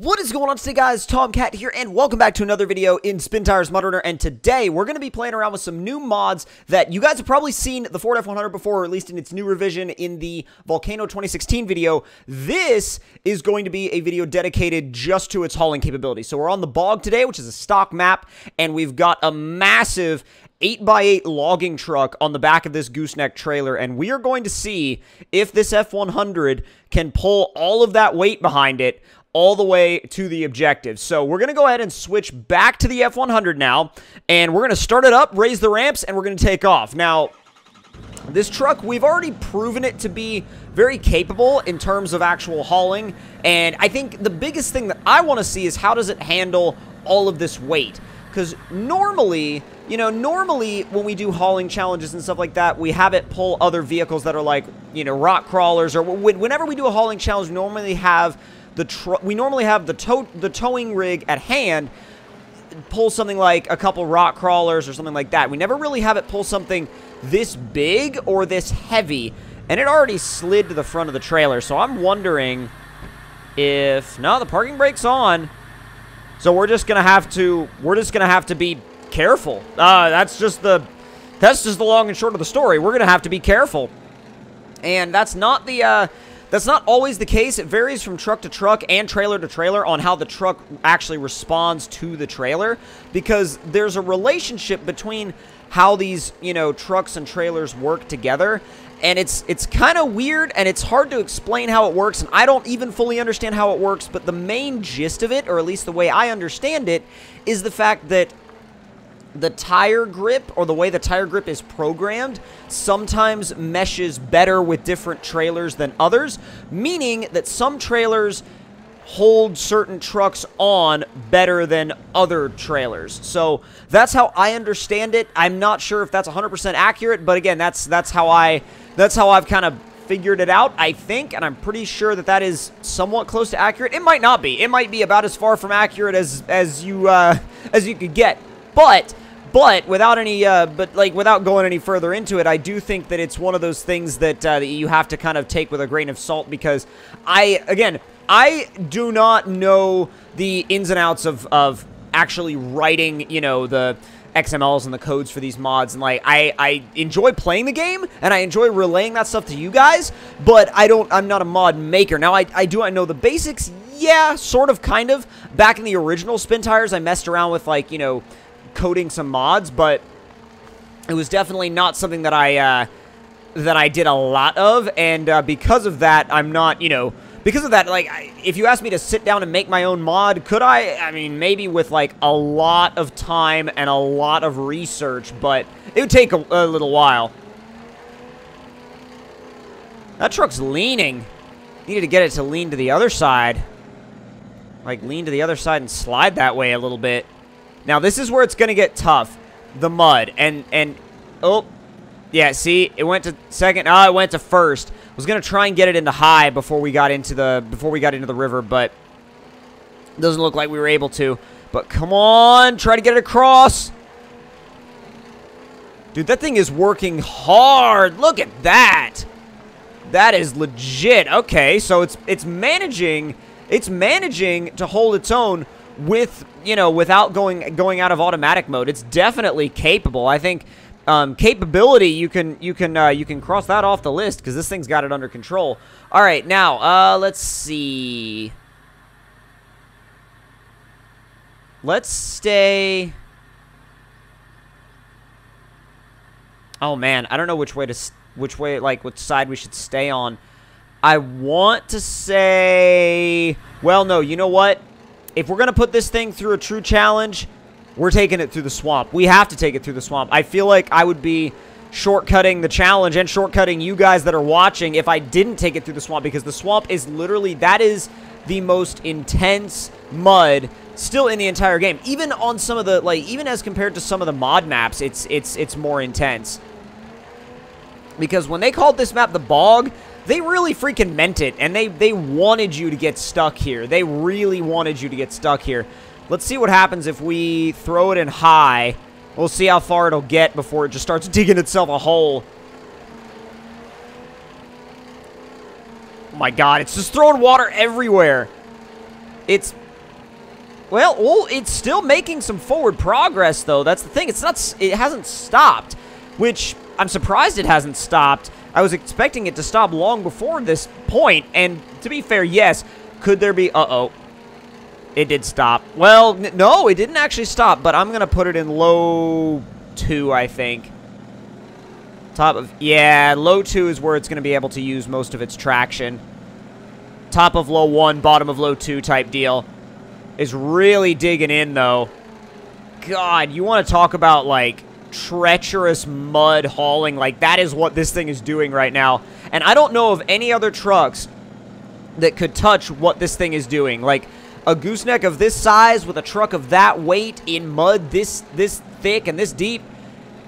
What is going on today, guys? Tomcat here, and welcome back to another video in SpinTires MudRunner. And today, we're going to be playing around with some new mods that you guys have probably seen the Ford F100 before, or at least in its new revision in the Volcano 2016 video. This is going to be a video dedicated just to its hauling capability. So we're on the BOG today, which is a stock map, and we've got a massive 8x8 logging truck on the back of this gooseneck trailer, and we are going to see if this F100 can pull all of that weight behind it all the way to the objective. So we're going to go ahead and switch back to the F100 now, and we're going to start it up, raise the ramps, and we're going to take off. Now, this truck, we've already proven it to be very capable in terms of actual hauling, and I think the biggest thing that I want to see is how does it handle all of this weight? Because normally, when we do hauling challenges and stuff like that, we have it pull other vehicles that are like, rock crawlers, or whenever we do a hauling challenge, we normally have the towing rig at hand pull something like a couple rock crawlers or something like that. We never really have it pull something this big or this heavy, and it already slid to the front of the trailer. So I'm wondering if the parking brake's on. So we're just gonna have to be careful. That's just the long and short of the story. We're gonna have to be careful, and that's not always the case. It varies from truck to truck and trailer to trailer on how the truck actually responds to the trailer, because there's a relationship between how these, trucks and trailers work together, and it's kind of weird, and it's hard to explain how it works, and I don't even fully understand how it works, but the main gist of it, or at least the way I understand it, is the fact that the tire grip, or the way the tire grip is programmed, sometimes meshes better with different trailers than others, meaning that some trailers hold certain trucks on better than other trailers. So that's how I understand it. I'm not sure if that's 100% accurate, but again, that's how I've kind of figured it out, I think, and I'm pretty sure that that is somewhat close to accurate. It might not be. It might be about as far from accurate as you could get. But without without going any further into it, I do think that it's one of those things that you have to kind of take with a grain of salt, because I do not know the ins and outs of actually writing, the XMLs and the codes for these mods, and I enjoy playing the game, and I enjoy relaying that stuff to you guys, but I'm not a mod maker. Now, I know the basics, yeah, sort of, kind of. Back in the original SpinTires, I messed around with, coding some mods, but it was definitely not something that I did a lot of, and because of that, I'm not, because of that, if you asked me to sit down and make my own mod, could I? I mean, maybe with, a lot of time and a lot of research, but it would take a little while. That truck's leaning. Needed to get it to lean to the other side. Lean to the other side and slide that way a little bit. Now, this is where it's going to get tough. The mud. And oh, yeah, see? It went to second. Oh, it went to first. I was going to try and get it into high before we got into the river, but it doesn't look like we were able to. But come on, try to get it across. Dude, that thing is working hard. Look at that. That is legit. Okay, so it's managing to hold its own with, without going out of automatic mode. It's definitely capable. I think capability, you can cross that off the list, because this thing's got it under control. All right, now let's see. Let's stay. Oh man, I don't know which side we should stay on. I want to say, well, no, you know what? If we're going to put this thing through a true challenge, we're taking it through the swamp. We have to take it through the swamp. I feel like I would be shortcutting the challenge and shortcutting you guys that are watching if I didn't take it through the swamp, because the swamp is literally, that is the most intense mud still in the entire game. Even on some of the, even as compared to some of the mod maps, it's more intense. Because when they called this map the BOG, they really freaking meant it, and they wanted you to get stuck here. They really wanted you to get stuck here. Let's see what happens if we throw it in high. We'll see how far it'll get before it just starts digging itself a hole. Oh my god, it's just throwing water everywhere. It's Well, it's still making some forward progress, though. That's the thing. It hasn't stopped, which I'm surprised it hasn't stopped. I was expecting it to stop long before this point, and to be fair, yes. Could there be... Uh-oh. It did stop. Well, no, it didn't actually stop, but I'm going to put it in low 2, I think. Top of... Yeah, low 2 is where it's going to be able to use most of its traction. Top of low 1, bottom of low 2 type deal. Is really digging in, though. God, you want to talk about, like, treacherous mud hauling. Like, that is what this thing is doing right now. And I don't know of any other trucks that could touch what this thing is doing. Like, a gooseneck of this size with a truck of that weight in mud this thick and this deep,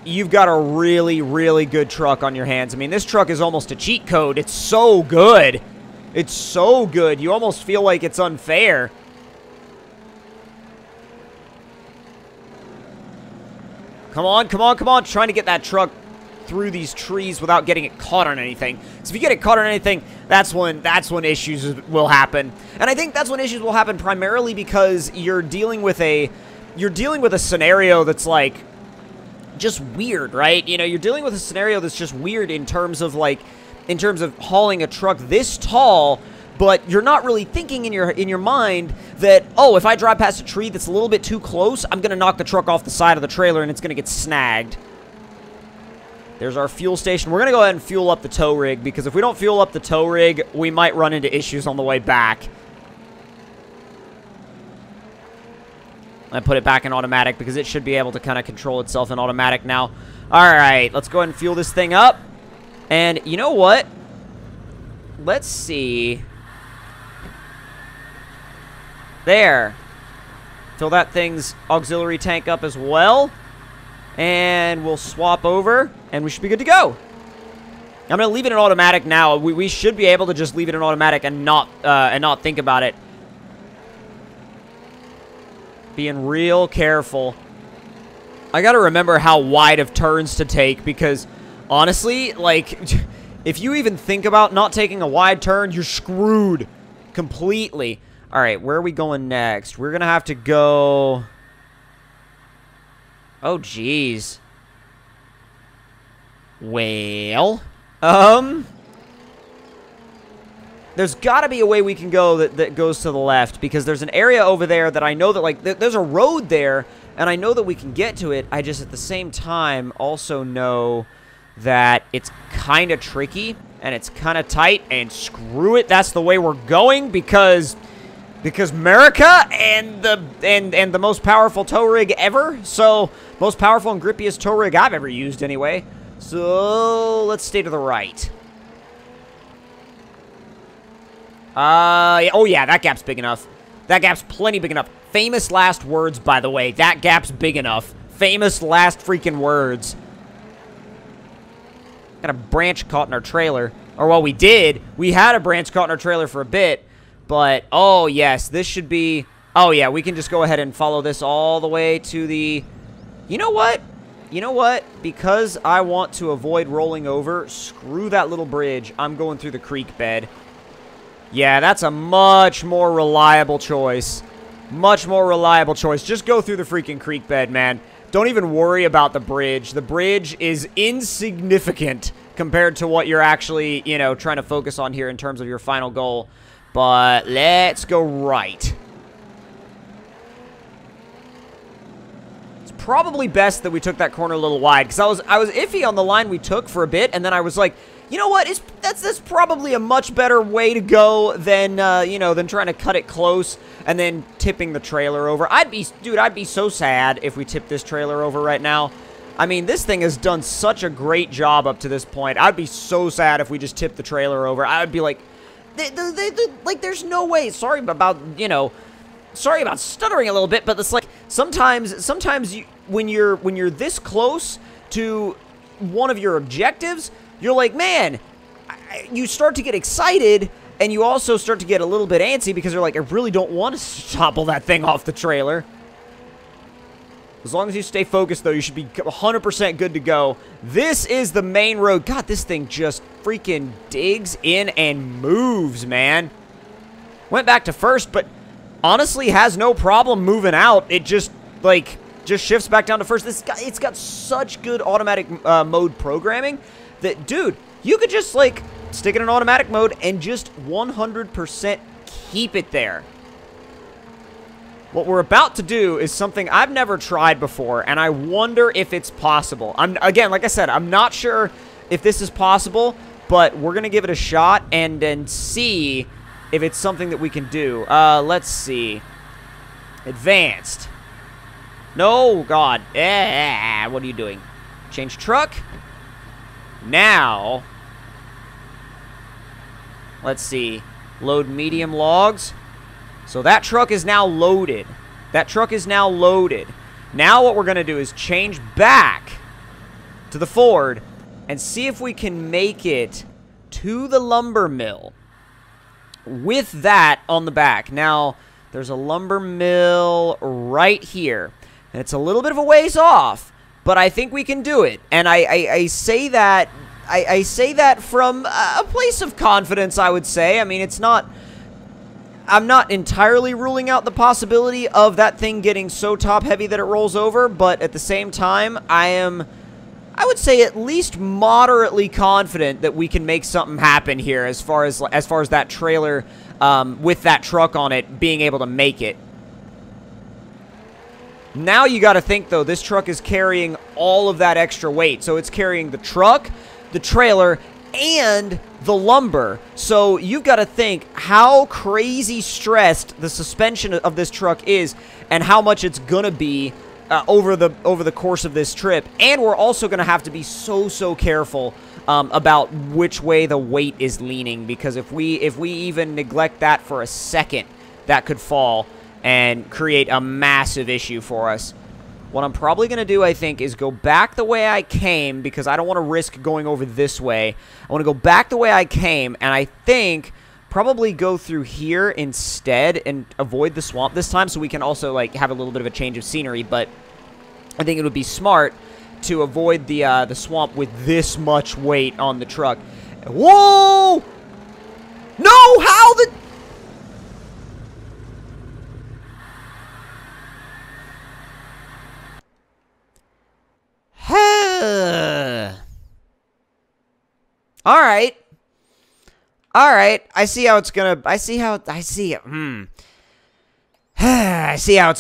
you've got a really, really good truck on your hands. I mean, this truck is almost a cheat code. It's so good. It's so good. You almost feel like it's unfair. Come on, come on, come on. Trying to get that truck through these trees without getting it caught on anything. So if you get it caught on anything, that's when issues will happen. And I think that's when issues will happen primarily because you're dealing with a scenario that's like just weird, right? You know, you're dealing with a scenario that's just weird in terms of hauling a truck this tall, but you're not really thinking in your mind that, oh, if I drive past a tree that's a little bit too close, I'm going to knock the truck off the side of the trailer and it's going to get snagged. There's our fuel station. We're going to go ahead and fuel up the tow rig, because if we don't fuel up the tow rig, we might run into issues on the way back. I put it back in automatic because it should be able to kind of control itself in automatic now. All right, let's go ahead and fuel this thing up. And you know what? Let's see. There. Fill that thing's auxiliary tank up as well. And we'll swap over, and we should be good to go. I'm going to leave it in automatic now. We should be able to just leave it in automatic and not think about it. Being real careful. I got to remember how wide of turns to take, because honestly, like, if you even think about not taking a wide turn, you're screwed completely. All right, where are we going next? We're going to have to go... Oh, jeez. Well, there's got to be a way we can go that goes to the left, because there's an area over there that I know that, like, there's a road there, and I know that we can get to it. I just, at the same time, also know that it's kind of tricky, and it's kind of tight, and screw it, that's the way we're going, because America and the most powerful tow rig ever. So, most powerful and grippiest tow rig I've ever used anyway. So, let's stay to the right. Oh yeah, that gap's big enough. That gap's plenty big enough. Famous last words, by the way. That gap's big enough. Famous last freaking words. Got a branch caught in our trailer. Or, well, we did. We had a branch caught in our trailer for a bit. But, oh, yes, this should be... Oh, yeah, we can just go ahead and follow this all the way to the... You know what? You know what? Because I want to avoid rolling over, screw that little bridge. I'm going through the creek bed. Yeah, that's a much more reliable choice. Much more reliable choice. Just go through the freaking creek bed, man. Don't even worry about the bridge. The bridge is insignificant compared to what you're actually, you know, trying to focus on here in terms of your final goal. But let's go right. It's probably best that we took that corner a little wide, because I was iffy on the line we took for a bit, and then I was like, you know what? That's probably a much better way to go than you know, than trying to cut it close and then tipping the trailer over. Dude, I'd be so sad if we tipped this trailer over right now. I mean, this thing has done such a great job up to this point. I'd be so sad if we just tipped the trailer over. I would be like, like, there's no way. Sorry about, you know, sorry about stuttering a little bit, but it's like sometimes you, when you're this close to one of your objectives, you're like, man, you start to get excited, and you also start to get a little bit antsy because you're like, I really don't want to topple that thing off the trailer. As long as you stay focused, though, you should be 100% good to go. This is the main road. God, this thing just freaking digs in and moves, man. Went back to first, but honestly has no problem moving out. It just, like, just shifts back down to first. It's got such good automatic mode programming that, dude, you could just, like, stick it in automatic mode and just 100% keep it there. What we're about to do is something I've never tried before, and I wonder if it's possible. Again, like I said, I'm not sure if this is possible, but we're going to give it a shot and then see if it's something that we can do. Let's see. Advanced. No, God. What are you doing? Change truck. Now, let's see. Load medium logs. So that truck is now loaded. That truck is now loaded. Now what we're going to do is change back to the Ford and see if we can make it to the lumber mill with that on the back. Now, there's a lumber mill right here. And it's a little bit of a ways off, but I think we can do it. And I say that I say that from a place of confidence, I would say. I mean, it's not... I'm not entirely ruling out the possibility of that thing getting so top-heavy that it rolls over, but at the same time, I would say at least moderately confident that we can make something happen here as far as that trailer with that truck on it being able to make it. Now you got to think, though, this truck is carrying all of that extra weight. So it's carrying the truck, the trailer, and the lumber. So you've got to think how crazy stressed the suspension of this truck is and how much it's going to be over the course of this trip. And we're also going to have to be so careful about which way the weight is leaning, because if we even neglect that for a second, that could fall and create a massive issue for us. What I'm probably going to do, I think, is go back the way I came, because I don't want to risk going over this way. I want to go back the way I came, and I think probably go through here instead and avoid the swamp this time, so we can also, like, have a little bit of a change of scenery. But I think it would be smart to avoid the swamp with this much weight on the truck. Whoa! No! How the... Alright. Alright. I see how it's gonna... I see how it's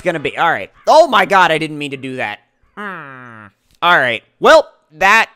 gonna be. Alright. Oh my god, I didn't mean to do that. Alright. Well, that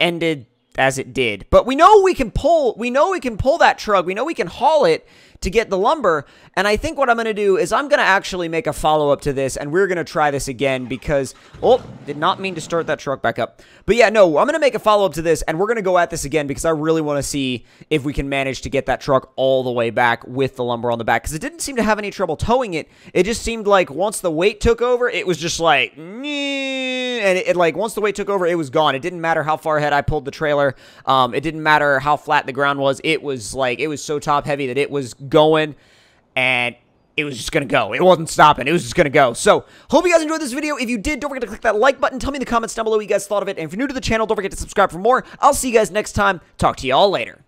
ended as it did. But we know we can pull that truck. We know we can haul it to get the lumber. And I think what I'm going to do is I'm going to actually make a follow-up to this, and we're going to try this again because... Oh, did not mean to start that truck back up. But yeah, no, I'm going to make a follow-up to this, and we're going to go at this again because I really want to see if we can manage to get that truck all the way back with the lumber on the back, because it didn't seem to have any trouble towing it. It just seemed like once the weight took over, it was just like... And it like, once the weight took over, it was gone. It didn't matter how far ahead I pulled the trailer. It didn't matter how flat the ground was. It was like, it was so top-heavy that it was going... And it was just going to go. It wasn't stopping. It was just going to go. So, hope you guys enjoyed this video. If you did, don't forget to click that like button. Tell me in the comments down below what you guys thought of it. And if you're new to the channel, don't forget to subscribe for more. I'll see you guys next time. Talk to you all later.